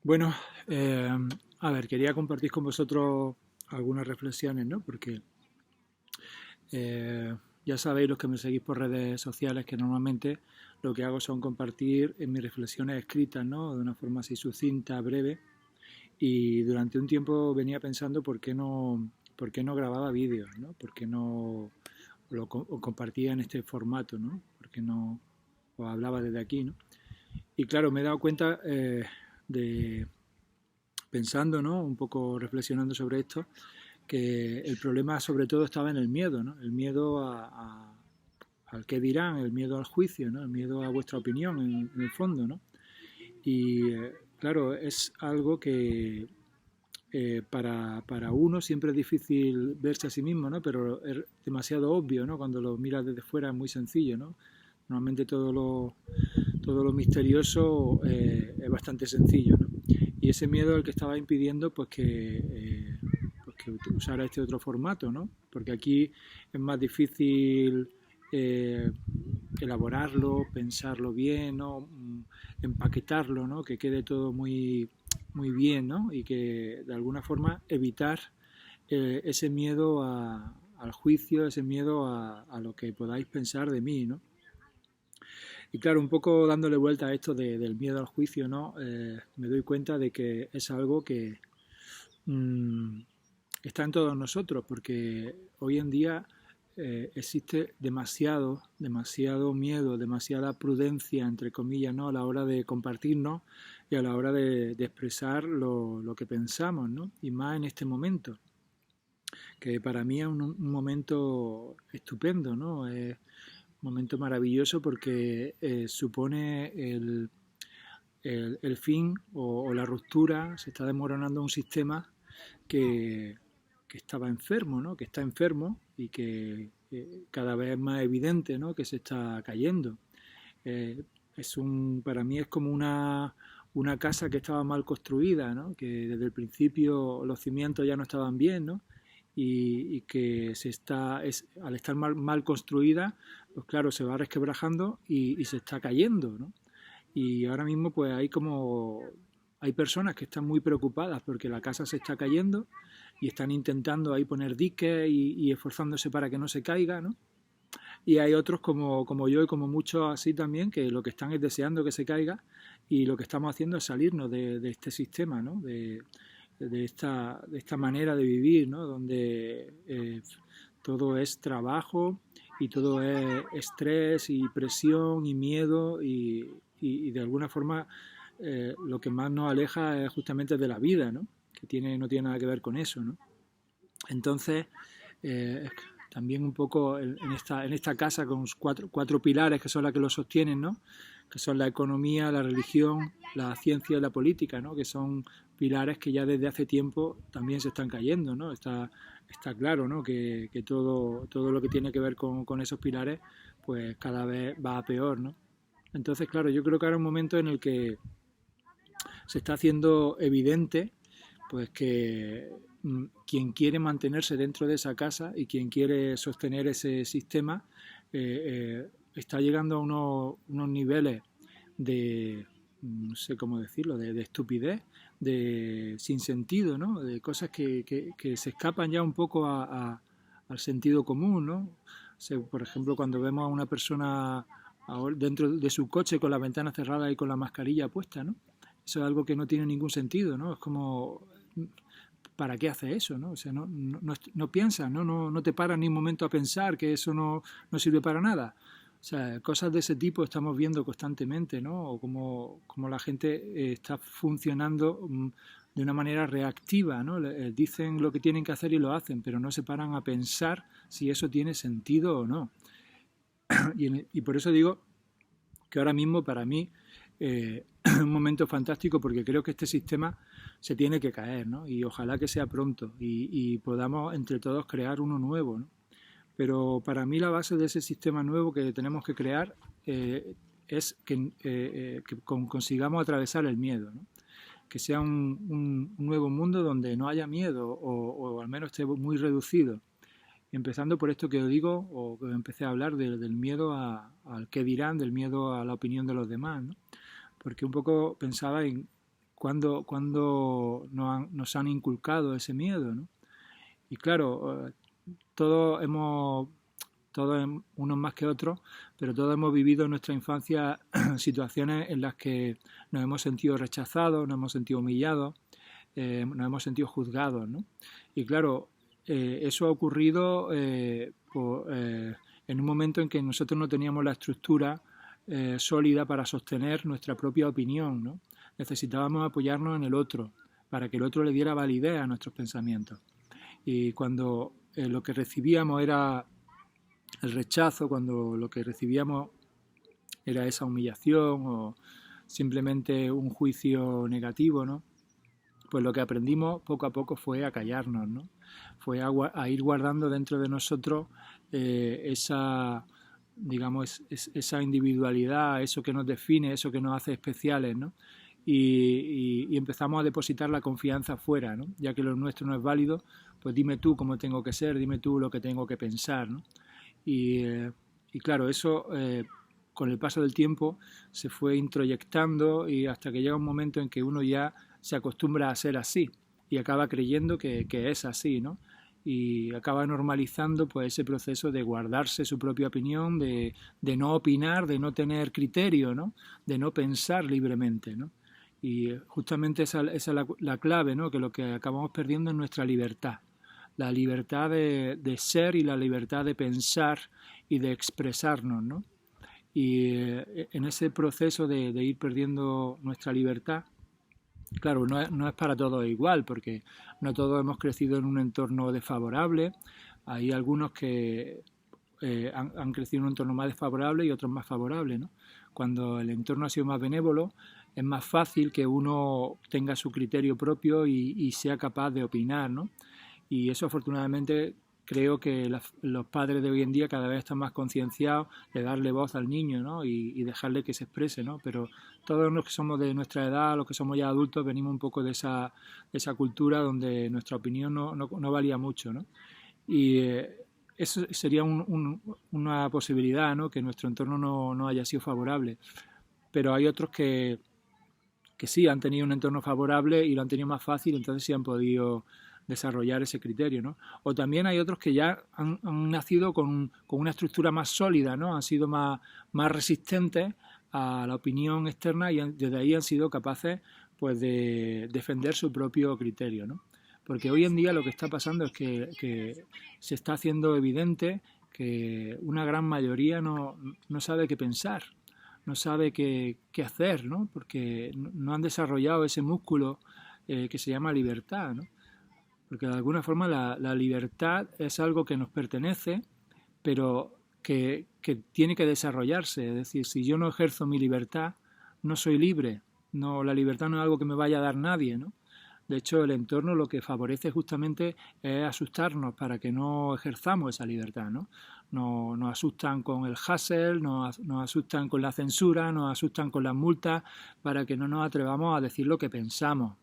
Bueno, eh, a ver, quería compartir con vosotros algunas reflexiones, ¿no? Porque eh, ya sabéis los que me seguís por redes sociales que normalmente lo que hago son compartir en mis reflexiones escritas, ¿no? De una forma así sucinta, breve. Y durante un tiempo venía pensando por qué no grababa vídeos, ¿no? Por qué no o compartía en este formato, ¿no? Por qué no os hablaba desde aquí, ¿no? Y claro, me he dado cuenta de pensando, ¿no? Un poco reflexionando sobre esto, que el problema sobre todo estaba en el miedo, ¿no? El miedo al qué dirán, el miedo al juicio, ¿no? El miedo a vuestra opinión en el fondo, ¿no? Y claro, es algo que para uno siempre es difícil verse a sí mismo, ¿no? Pero es demasiado obvio, ¿no? Cuando lo miras desde fuera es muy sencillo, ¿no? Normalmente todo lo misterioso es bastante sencillo, ¿no? Y ese miedo es el que estaba impidiendo pues que usara este otro formato, ¿no? Porque aquí es más difícil eh, elaborarlo, pensarlo bien, ¿no? Empaquetarlo, ¿no? Que quede todo muy bien, ¿no? Y que de alguna forma evitar ese miedo al juicio, ese miedo a lo que podáis pensar de mí, ¿no? Y claro, un poco dándole vuelta a esto del miedo al juicio, ¿no? Me doy cuenta de que es algo que mmm, está en todos nosotros, porque hoy en día existe demasiado miedo, demasiada prudencia, entre comillas, ¿no? A la hora de compartirnos y a la hora de expresar lo que pensamos, ¿no? Y más en este momento, que para mí es un momento estupendo, ¿no? Es un momento maravilloso porque supone el fin o la ruptura, se está desmoronando un sistema que estaba enfermo, ¿no? Que está enfermo y que cada vez es más evidente, ¿no? Que se está cayendo. Eh, para mí es como una casa que estaba mal construida, ¿no? Que desde el principio los cimientos ya no estaban bien, ¿no? Y que al estar mal construida, pues claro, se va resquebrajando y se está cayendo, ¿no? Y ahora mismo pues hay personas que están muy preocupadas porque la casa se está cayendo y están intentando ahí poner diques y esforzándose para que no se caiga, ¿no? Y hay otros como yo y como muchos así también que lo que están es deseando que se caiga y lo que estamos haciendo es salirnos de este sistema, ¿no? De esta manera de vivir, ¿no? Donde todo es trabajo y todo es estrés y presión y miedo y de alguna forma lo que más nos aleja es justamente de la vida, ¿no? No tiene nada que ver con eso, ¿no? Entonces, eh, también un poco en esta casa con cuatro pilares que son las que lo sostienen, ¿no? Que son la economía, la religión, la ciencia y la política, ¿no? Que son pilares que ya desde hace tiempo también se están cayendo, ¿no? Está claro, ¿no? Que todo lo que tiene que ver con esos pilares, pues cada vez va a peor, ¿no? Entonces, claro, yo creo que ahora es un momento en el que se está haciendo evidente pues que quien quiere mantenerse dentro de esa casa y quien quiere sostener ese sistema está llegando a unos niveles de, no sé cómo decirlo, de estupidez, de sinsentido, ¿no? De cosas que se escapan ya un poco al sentido común, ¿no? O sea, por ejemplo, cuando vemos a una persona dentro de su coche con la ventana cerrada y con la mascarilla puesta, ¿no? Eso es algo que no tiene ningún sentido, ¿no? Es como, ¿para qué hace eso? ¿No? O sea, no piensas, ¿no? No te paras ni un momento a pensar que eso no sirve para nada. O sea, cosas de ese tipo estamos viendo constantemente, ¿no? O como la gente está funcionando de una manera reactiva, ¿no? Dicen lo que tienen que hacer y lo hacen, pero no se paran a pensar si eso tiene sentido o no. Y por eso digo que ahora mismo para mí es un momento fantástico porque creo que este sistema se tiene que caer, ¿no? Y ojalá que sea pronto y podamos entre todos crear uno nuevo, ¿no? Pero para mí la base de ese sistema nuevo que tenemos que crear es que consigamos atravesar el miedo, ¿no? Que sea un nuevo mundo donde no haya miedo o al menos esté muy reducido. Empezando por esto que os digo, o que empecé a hablar del miedo al qué dirán, del miedo a la opinión de los demás, ¿no? Porque un poco pensaba en ¿cuándo nos han inculcado ese miedo, ¿no? Y claro, todos hemos, unos más que otros, pero todos hemos vivido en nuestra infancia situaciones en las que nos hemos sentido rechazados, nos hemos sentido humillados, nos hemos sentido juzgados, ¿no? Y claro, eso ha ocurrido en un momento en que nosotros no teníamos la estructura sólida para sostener nuestra propia opinión, ¿no? Necesitábamos apoyarnos en el otro, para que el otro le diera validez a nuestros pensamientos. Y cuando lo que recibíamos era el rechazo, cuando lo que recibíamos era esa humillación o simplemente un juicio negativo, ¿no? Pues lo que aprendimos poco a poco fue a callarnos, ¿no? Fue a ir guardando dentro de nosotros esa, digamos, esa individualidad, eso que nos define, eso que nos hace especiales, ¿no? Y empezamos a depositar la confianza fuera, ¿no? Ya que lo nuestro no es válido, pues dime tú cómo tengo que ser, dime tú lo que tengo que pensar, ¿no? Y claro, eso con el paso del tiempo se fue introyectando y hasta que llega un momento en que uno ya se acostumbra a ser así y acaba creyendo que es así, ¿no? Y acaba normalizando pues ese proceso de guardarse su propia opinión, de no opinar, de no tener criterio, ¿no? De no pensar libremente, ¿no? Y justamente esa es la clave, ¿no? Que lo que acabamos perdiendo es nuestra libertad. La libertad de ser y la libertad de pensar y de expresarnos, ¿no? Y en ese proceso de ir perdiendo nuestra libertad, claro, no es para todos igual, porque no todos hemos crecido en un entorno desfavorable. Hay algunos que han crecido en un entorno más desfavorable y otros más favorable, ¿no? Cuando el entorno ha sido más benévolo, es más fácil que uno tenga su criterio propio y sea capaz de opinar, ¿no? Y eso afortunadamente creo que los padres de hoy en día cada vez están más concienciados de darle voz al niño, ¿no? Y dejarle que se exprese, ¿no? Pero todos los que somos de nuestra edad, los que somos ya adultos, venimos un poco de esa cultura donde nuestra opinión no valía mucho, ¿no? Y eso sería una posibilidad, ¿no? Que nuestro entorno no haya sido favorable. Pero hay otros que sí han tenido un entorno favorable y lo han tenido más fácil, entonces sí han podido desarrollar ese criterio, ¿no? O también hay otros que ya han nacido con una estructura más sólida, ¿no? Han sido más resistentes a la opinión externa y desde ahí han sido capaces pues de defender su propio criterio, ¿no? Porque hoy en día lo que está pasando es que se está haciendo evidente que una gran mayoría no sabe qué pensar, no sabe qué hacer, ¿no? Porque no han desarrollado ese músculo que se llama libertad, ¿no? Porque de alguna forma la libertad es algo que nos pertenece, pero que tiene que desarrollarse. Es decir, si yo no ejerzo mi libertad, no soy libre. No, la libertad no es algo que me vaya a dar nadie, ¿no? De hecho, el entorno lo que favorece justamente es asustarnos para que no ejerzamos esa libertad, ¿no? Nos asustan con el hustle, nos asustan con la censura, nos asustan con las multas para que no nos atrevamos a decir lo que pensamos.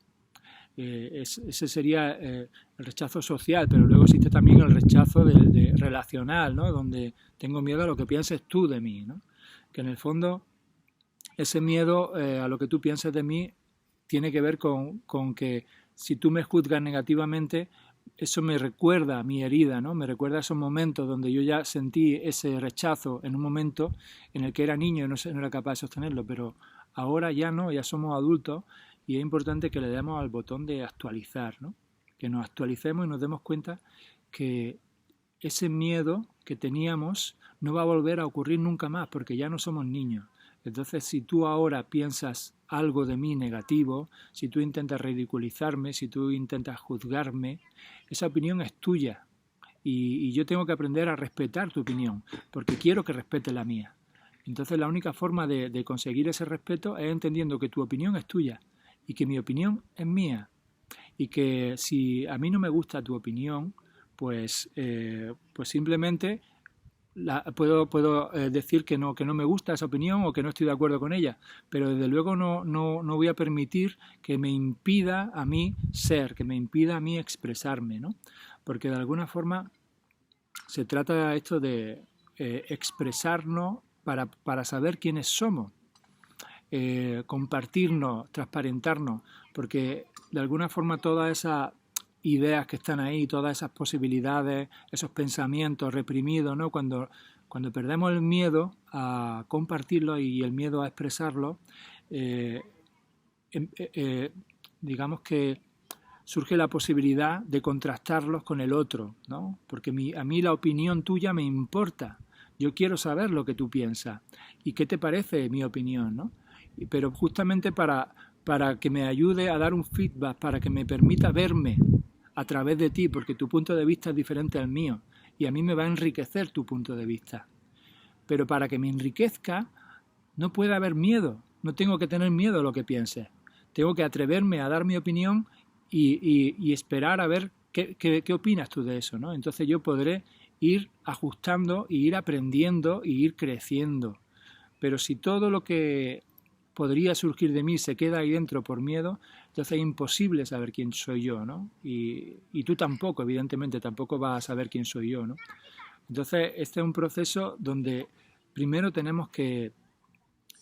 Ese sería el rechazo social, pero luego existe también el rechazo de relacional, ¿no? Donde tengo miedo a lo que pienses tú de mí, ¿no? Que en el fondo ese miedo a lo que tú pienses de mí tiene que ver con que si tú me juzgas negativamente, eso me recuerda a mi herida, ¿no? Me recuerda a esos momentos donde yo ya sentí ese rechazo en un momento en el que era niño y no era capaz de sostenerlo, pero ahora ya no, ya somos adultos y es importante que le demos al botón de actualizar, ¿no? Que nos actualicemos y nos demos cuenta que ese miedo que teníamos no va a volver a ocurrir nunca más porque ya no somos niños. Entonces, si tú ahora piensas algo de mí negativo, si tú intentas ridiculizarme, si tú intentas juzgarme, esa opinión es tuya. Y yo tengo que aprender a respetar tu opinión, porque quiero que respete la mía. Entonces, la única forma de conseguir ese respeto es entendiendo que tu opinión es tuya y que mi opinión es mía. Y que si a mí no me gusta tu opinión, pues simplemente puedo decir que no me gusta esa opinión o que no estoy de acuerdo con ella, pero desde luego no voy a permitir que me impida a mí ser, que me impida a mí expresarme, ¿no? Porque de alguna forma se trata esto de expresarnos para saber quiénes somos. compartirnos, transparentarnos, porque de alguna forma todas esas ideas que están ahí, todas esas posibilidades, esos pensamientos reprimidos, ¿no? Cuando perdemos el miedo a compartirlo y el miedo a expresarlo, eh, digamos que surge la posibilidad de contrastarlos con el otro, ¿no? Porque a mí la opinión tuya me importa. Yo quiero saber lo que tú piensas y qué te parece mi opinión, ¿no? Pero justamente para que me ayude a dar un feedback, para que me permita verme a través de ti, porque tu punto de vista es diferente al mío y a mí me va a enriquecer tu punto de vista. Pero para que me enriquezca no puede haber miedo, no tengo que tener miedo a lo que pienses. Tengo que atreverme a dar mi opinión y esperar a ver qué opinas tú de eso, ¿no? Entonces yo podré ir ajustando y ir aprendiendo y ir creciendo. Pero si todo lo que podría surgir de mí se queda ahí dentro por miedo, entonces es imposible saber quién soy yo, ¿no? Y tú tampoco, evidentemente, tampoco vas a saber quién soy yo, ¿no? Entonces este es un proceso donde primero tenemos que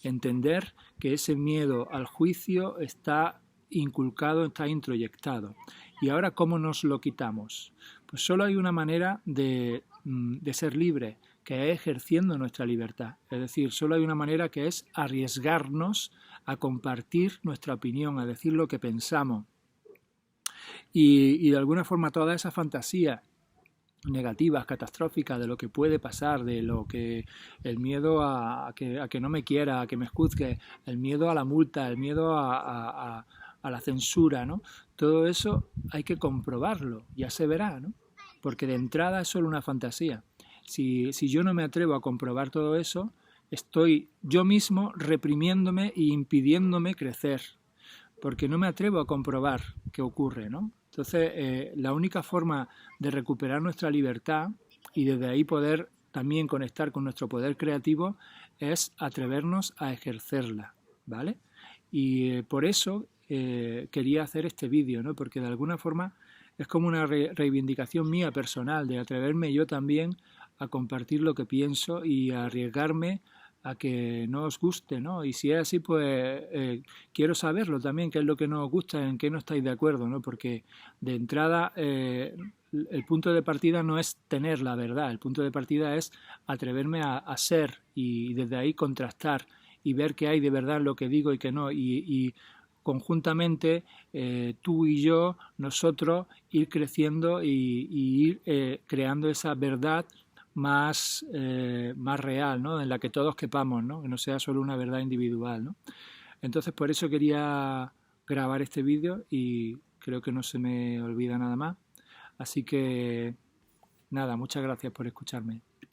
entender que ese miedo al juicio está inculcado, está introyectado. ¿Y ahora cómo nos lo quitamos? Pues solo hay una manera de ser libre, que es ejerciendo nuestra libertad. Es decir, solo hay una manera, que es arriesgarnos a compartir nuestra opinión, a decir lo que pensamos. Y de alguna forma toda esa fantasía negativas, catastróficas, de lo que puede pasar, de lo que el miedo a que no me quiera, a que me juzgue, el miedo a la multa, el miedo a la censura, ¿no? Todo eso hay que comprobarlo, ya se verá, ¿no? Porque de entrada es solo una fantasía. Si yo no me atrevo a comprobar todo eso, estoy yo mismo reprimiéndome e impidiéndome crecer, porque no me atrevo a comprobar qué ocurre, ¿no? Entonces, la única forma de recuperar nuestra libertad y desde ahí poder también conectar con nuestro poder creativo es atrevernos a ejercerla, ¿vale? Y por eso quería hacer este vídeo, ¿no? Porque de alguna forma es como una reivindicación mía personal, de atreverme yo también a compartir lo que pienso y a arriesgarme a que no os guste, ¿no? Y si es así, pues quiero saberlo también, qué es lo que no os gusta, en qué no estáis de acuerdo, ¿no? Porque de entrada el punto de partida no es tener la verdad, el punto de partida es atreverme a ser y desde ahí contrastar y ver qué hay de verdad en lo que digo y qué no, y conjuntamente tú y yo, nosotros, ir creciendo y ir creando esa verdad más real, ¿no? En la que todos quepamos, ¿no? Que no sea solo una verdad individual, ¿no? Entonces por eso quería grabar este vídeo y creo que no se me olvida nada más. Así que nada, muchas gracias por escucharme.